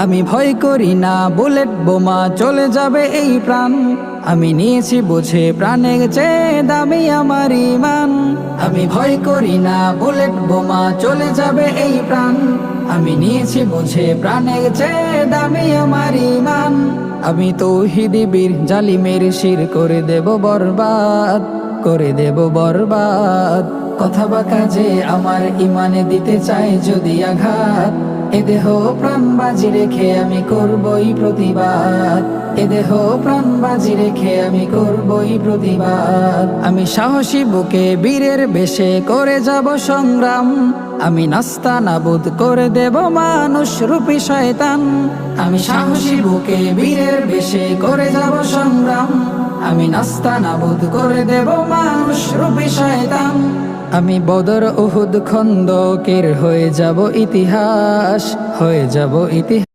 আমি ভয় করি না বুলেট বোমা চলে যাবে এই প্রাণ, আমি নিয়েছি বুঝে প্রাণের চেয়ে দামি আমার ঈমান। আমি ভয় করি না বুলেট বোমা চলে যাবে এই প্রাণ, আমি নিয়েছি বুঝে প্রাণের চেয়ে দামি আমার ঈমান। আমি তৌহিদি বীর জালিমের শির করে দেব বরবাদ, করে দেব বরবাদ। কথা বা কাজে আমার ইমানে দিতে চাই যদি আঘাত, এ দেহ প্রাণ বাজি রেখে আমি করবই প্রতিবাদ, এ দেহ প্রাণ বাজি রেখে আমি করবই প্রতিবাদ। আমি সাহসী বুকে বীরের বেশে করে যাব সংগ্রাম, আমি নাস্তা নাবুদ করে দেব মানুষ রূপী শয়তান। আমি সাহসী বুকে বীরের বেশে করে যাব সংগ্রাম, আমি নাস্তা নাবুদ করে দেব মানুষ রূপী শয়তান। আমি বদর উহুদ খন্দকের হয়ে যাব ইতিহাস, হয়ে যাব ইতিহাস।